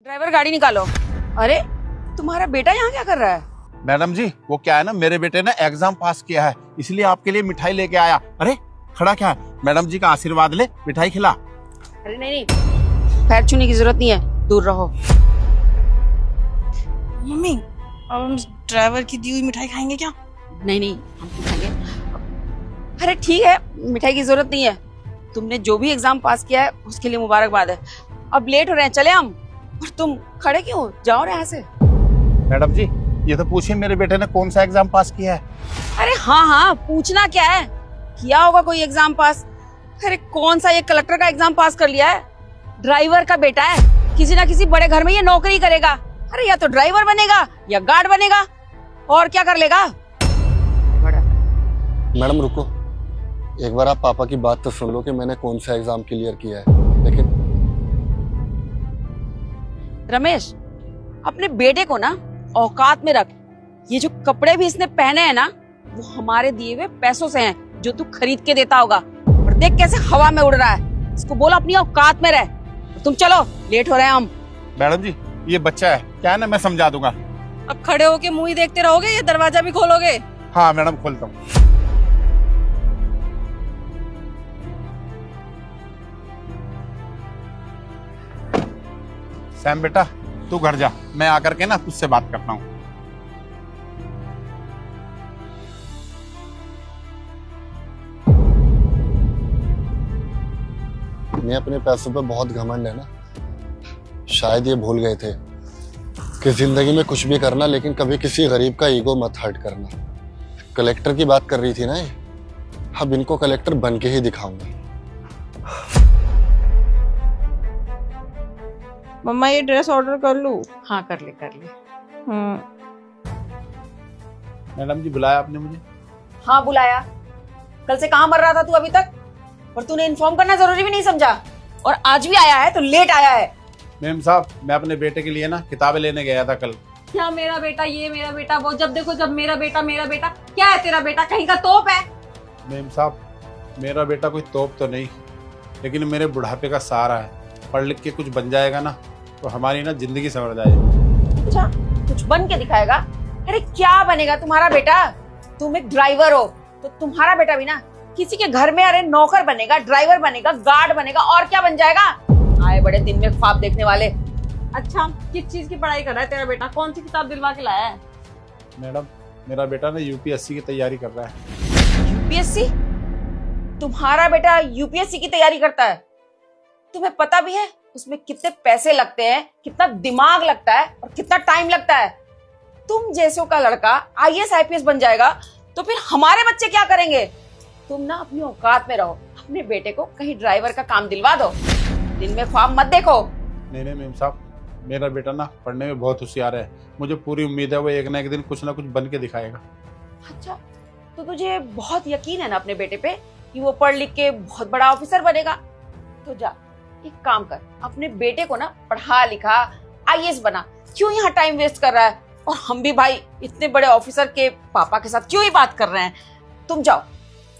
Driver गाड़ी निकालो। अरे तुम्हारा बेटा यहाँ क्या कर रहा है? मैडम जी वो क्या है ना, मेरे बेटे ने एग्जाम पास किया है इसलिए आपके लिए मिठाई लेके आया। अरे खड़ा क्या है, मैडम जी का आशीर्वाद ले, मिठाई खिला। अरे नहीं, पैर छूने की जरूरत नहीं है, दूर रहो। मम्मी अब हम ड्राइवर की दी हुई मिठाई खाएंगे क्या? नहीं हम तो खाएंगे। अरे ठीक है, मिठाई की जरूरत नहीं है। तुमने जो भी एग्जाम पास किया है उसके लिए मुबारकबाद है। अब लेट हो रहे हैं, चले हम। और तुम खड़े क्यों हो? जाओ ना यहाँ से। मैडम जी ये तो पूछिए मेरे बेटे ने कौन सा एग्जाम पास किया है। अरे हाँ, पूछना क्या है, किया होगा कोई एग्जाम पास। अरे कौन सा, ये कलेक्टर का एग्जाम पास कर लिया है। ड्राइवर का बेटा है, किसी ना किसी बड़े घर में ये नौकरी करेगा। अरे या तो ड्राइवर बनेगा या गार्ड बनेगा, और क्या कर लेगा। मैडम रुको, एक बार आप पापा की बात तो सुन लो कि मैंने कौन सा एग्जाम क्लियर किया है। लेकिन रमेश, अपने बेटे को ना औकात में रख। ये जो कपड़े भी इसने पहने हैं ना, वो हमारे दिए हुए पैसों से हैं, जो तू खरीद के देता होगा। और देख कैसे हवा में उड़ रहा है। इसको बोलो अपनी औकात में रह। तुम चलो, लेट हो रहे हैं हम। मैडम जी ये बच्चा है, क्या है ना, मैं समझा दूंगा। अब खड़े होके मुंह ही देखते रहोगे या दरवाजा भी खोलोगे? हाँ मैडम खोलता हूँ। सैम बेटा तू घर जा, मैं आकर के ना तुझसे बात करता हूँ। मैं अपने पैसों पे बहुत घमंड है ना, शायद ये भूल गए थे कि जिंदगी में कुछ भी करना लेकिन कभी किसी गरीब का ईगो मत हर्ट करना। कलेक्टर की बात कर रही थी ना ये, अब इनको कलेक्टर बन के ही दिखाऊंगा। मम्मा ये ड्रेस ऑर्डर कर लूं? हाँ कर ले। मैडम जी बुलाया आपने मुझे? हाँ बुलाया। कल से कहाँ मर रहा था तू अभी तक? और तूने इन्फॉर्म करना जरूरी भी नहीं समझा, और आज भी आया है तो लेट आया है। मैम साहब मैं अपने बेटे के लिए ना किताबें लेने गया था कल। क्या मेरा बेटा, ये मेरा बेटा, वो जब देखो जब मेरा बेटा। क्या है तेरा बेटा, कहीं का तोप है? मैम साहब मेरा बेटा कोई तोप तो नहीं, लेकिन मेरे बुढ़ापे का सहारा है। पढ़ लिख के कुछ बन जाएगा ना तो हमारी ना जिंदगी संवर जाएगी। अच्छा कुछ बन के दिखाएगा? अरे क्या बनेगा तुम्हारा बेटा? तुम एक ड्राइवर हो, तो तुम्हारा बेटा भी ना किसी के घर में अरे नौकर बनेगा, ड्राइवर बनेगा, गार्ड बनेगा, और क्या बन जाएगा। आए बड़े दिन में ख्वाब देखने वाले। अच्छा किस चीज की पढ़ाई कर रहा है तेरा बेटा? कौन सी किताब दिलवा के लाया है? मैडम मेरा बेटा ना यूपीएससी की तैयारी कर रहा है। यूपीएससी? तुम्हारा बेटा यूपीएससी की तैयारी करता है? तुम्हें पता भी है उसमें कितने पैसे लगते हैं, कितना दिमाग लगता है और कितना टाइम लगता है? तुम जैसों का लड़का आईएएस आईपीएस बन जाएगा तो फिर हमारे बच्चे क्या करेंगे? तुम ना अपनी औकात में रहो, अपने बेटे को कहीं ड्राइवर का काम दिलवा दो। दिन में ख्वाब मत देखो। नहीं मैम साहब, मेरा बेटा ना पढ़ने में बहुत होशियार है, मुझे पूरी उम्मीद है वो एक ना एक दिन कुछ ना कुछ बन के दिखाएगा। अच्छा तो तुझे बहुत यकीन है ना अपने बेटे पे कि वो पढ़ लिख के बहुत बड़ा ऑफिसर बनेगा? तो जा एक काम कर, अपने बेटे को ना पढ़ा लिखा आईएएस बना। क्यों यहाँ टाइम वेस्ट कर रहा है? और हम भी भाई इतने बड़े ऑफिसर के पापा के साथ क्यों ही बात कर रहे हैं। तुम जाओ,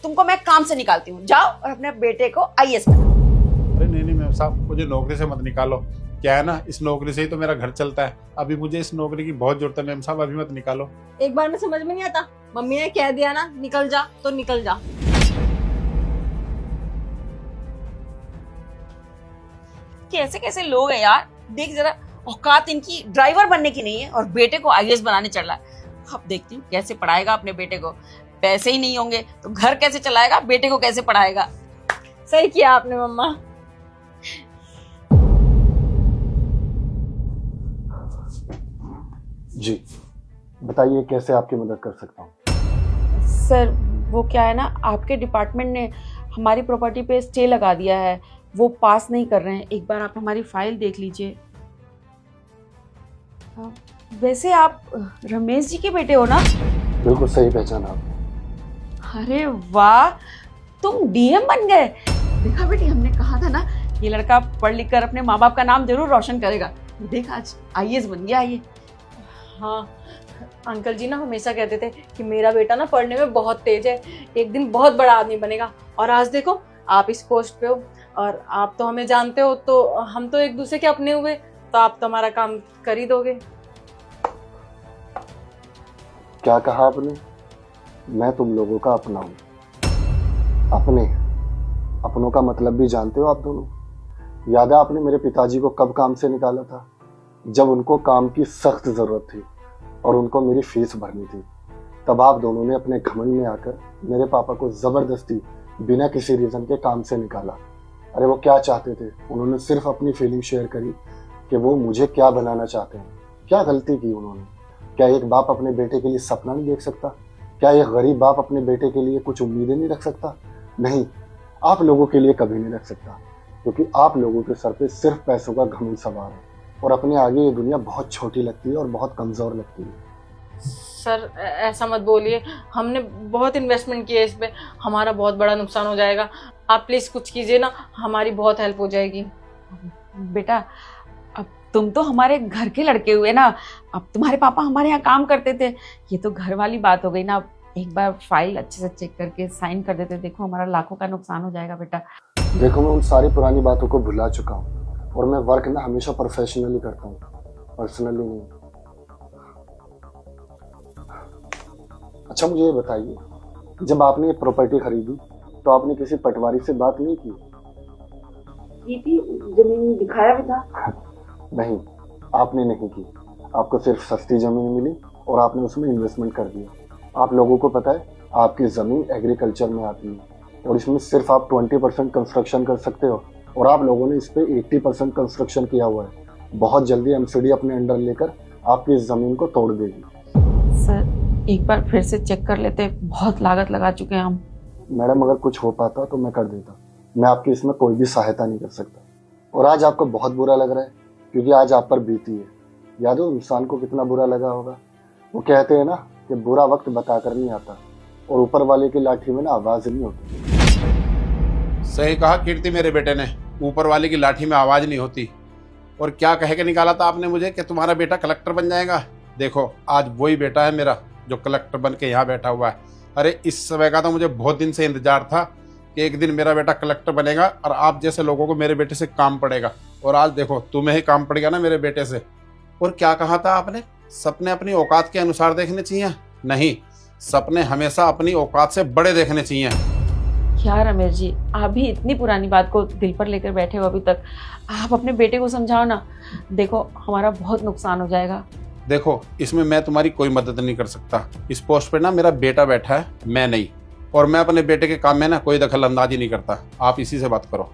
तुमको मैं काम से निकालती हूँ। जाओ और अपने बेटे को आईएएस बना। अरे नहीं मैम साहब, मुझे नौकरी से मत निकालो। क्या है ना, इस नौकरी से ही तो मेरा घर चलता है। अभी मुझे इस नौकरी की बहुत जरूरत है मैम साहब, अभी मत निकालो। एक बार में समझ में नहीं आता, मम्मी ने कह दिया ना निकल जा तो निकल जा। कैसे कैसे लोग हैं यार, देख जरा, औकात इनकी ड्राइवर बनने की नहीं है और बेटे को आईएएस बनाने चल रहा है। अब देखती हूँ कैसे पढ़ाएगा अपने बेटे को। पैसे ही नहीं होंगे तो घर कैसे चलाएगा, बेटे को कैसे पढ़ाएगा। सही किया आपने मम्मा। जी बताइए कैसे आपकी मदद कर सकता हूँ? सर वो क्या है ना, आपके डिपार्टमेंट ने हमारी प्रॉपर्टी पे स्टे लगा दिया है, वो पास नहीं कर रहे हैं। एक बार आप हमारी फाइल देख लीजिए। वैसे आप रमेश जी के बेटे हो ना? बिल्कुल सही पहचाना आपने। अरे वाह, तुम डीएम बन गए। देखा बेटी, हमने कहा था ना ये लड़का पढ़ लिख कर अपने माँ बाप का नाम जरूर रोशन करेगा। देख आज आईएएस बन गया ये। हाँ अंकल जी ना हमेशा कहते थे कि मेरा बेटा ना पढ़ने में बहुत तेज है, एक दिन बहुत बड़ा आदमी बनेगा। और आज देखो आप इस पोस्ट पे हो और आप तो हमें जानते हो, तो हम तो एक दूसरे के अपने हुए। तो आप तो हमारा काम कर ही दोगे। क्या कहा आपने? मैं तुम लोगों का अपना हूं। अपनों का मतलब भी जानते हो आप दोनों? याद है आपने मेरे पिताजी को कब काम से निकाला था? जब उनको काम की सख्त जरूरत थी और उनको मेरी फीस भरनी थी। तब आप दोनों ने अपने घमंड में आकर मेरे पापा को जबरदस्ती बिना किसी रीजन के काम से निकाला। अरे वो क्या चाहते थे? उन्होंने सिर्फ अपनी फीलिंग शेयर करी कि वो मुझे क्या बनाना चाहते हैं। क्या गलती की उन्होंने? क्या एक बाप अपने बेटे के लिए सपना नहीं देख सकता? क्या एक गरीब बाप अपने बेटे के लिए कुछ उम्मीदें नहीं रख सकता? नहीं, आप लोगों के लिए कभी नहीं रख सकता, क्योंकि आप लोगों के सर पे सिर्फ पैसों का घमंड सवार है और अपने आगे ये दुनिया बहुत छोटी लगती है और बहुत कमजोर लगती है। सर ऐसा मत बोलिए, हमने बहुत इन्वेस्टमेंट किया है इस पे, हमारा बहुत बड़ा नुकसान हो जाएगा। आप प्लीज कुछ कीजिए ना, हमारी बहुत हेल्प हो जाएगी। बेटा, अब तुम तो हमारे घर के लड़के हुए ना। अब तुम्हारे पापा हमारे यहाँ काम करते थे, ये तो घर वाली बात हो गई ना। एक बार फाइल अच्छे से चेक करके साइन कर देते, देखो हमारा लाखों का नुकसान हो जाएगा बेटा। देखो, मैं उन सारी पुरानी बातों को भुला चुका हूँ और मैं वर्क ना हमेशा प्रोफेशनली करता हूँ, पर्सनली नहीं। अच्छा मुझे ये बताइए, जब आपने ये प्रॉपर्टी खरीदी तो आपने किसी पटवारी से बात नहीं की? थी, जमीन दिखाया भी था। नहीं, आपने नहीं की। आपको सिर्फ सस्ती जमीन मिली और आपने उसमें इन्वेस्टमेंट कर दिया। आप लोगों को पता है आपकी जमीन एग्रीकल्चर में आती है और इसमें सिर्फ आप 20% कंस्ट्रक्शन कर सकते हो और आप लोगों ने इस पे 80% कंस्ट्रक्शन किया हुआ है। बहुत जल्दी एमसीडी अपने अंडर लेकर आपकी इस जमीन को तोड़ देगी। सर एक बार फिर से चेक कर लेते, बहुत लागत लगा चुके हैं हम। मैडम, अगर कुछ हो पाता तो मैं कर देता। मैं आपकी इसमें कोई भी सहायता नहीं कर सकता। और आज आपको बहुत बुरा लग रहा है क्योंकि आज आप पर बीती है। याद हो इंसान को कितना बुरा लगा होगा? वो कहते हैं ना कि बुरा वक्त बताकर नहीं आता और ऊपर वाले की लाठी में ना आवाज नहीं होती। सही कहा कीर्ति मेरे बेटे ने, ऊपर वाले की लाठी में आवाज नहीं होती। और क्या कह के निकाला था आपने मुझे कि तुम्हारा बेटा कलेक्टर बन जाएगा? देखो आज वही बेटा है मेरा जो कलेक्टर बन के यहाँ बैठा हुआ है। अरे इस समय का तो मुझे बहुत दिन से इंतजार था कि एक दिन मेरा बेटा कलेक्टर बनेगा और आप जैसे लोगों को मेरे बेटे से काम पड़ेगा। और आज देखो तुम्हें ही काम पड़ेगा ना मेरे बेटे से। और क्या कहा था आपने? सपने अपनी औकात के अनुसार देखने चाहिए? नहीं, सपने हमेशा अपनी औकात से बड़े देखने चाहिए। क्या रमेश जी, आप भी इतनी पुरानी बात को दिल पर लेकर बैठे हो अभी तक। आप अपने बेटे को समझाओ ना। देखो हमारा बहुत नुकसान हो जाएगा। देखो इसमें मैं तुम्हारी कोई मदद नहीं कर सकता। इस पोस्ट पे ना मेरा बेटा बैठा है, मैं नहीं। और मैं अपने बेटे के काम में ना कोई दखल अंदाजी नहीं करता। आप इसी से बात करो।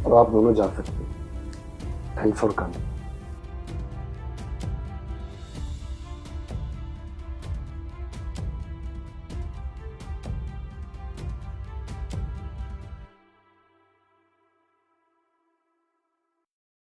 अब आप दोनों जा सकते हैं। Thanks for coming.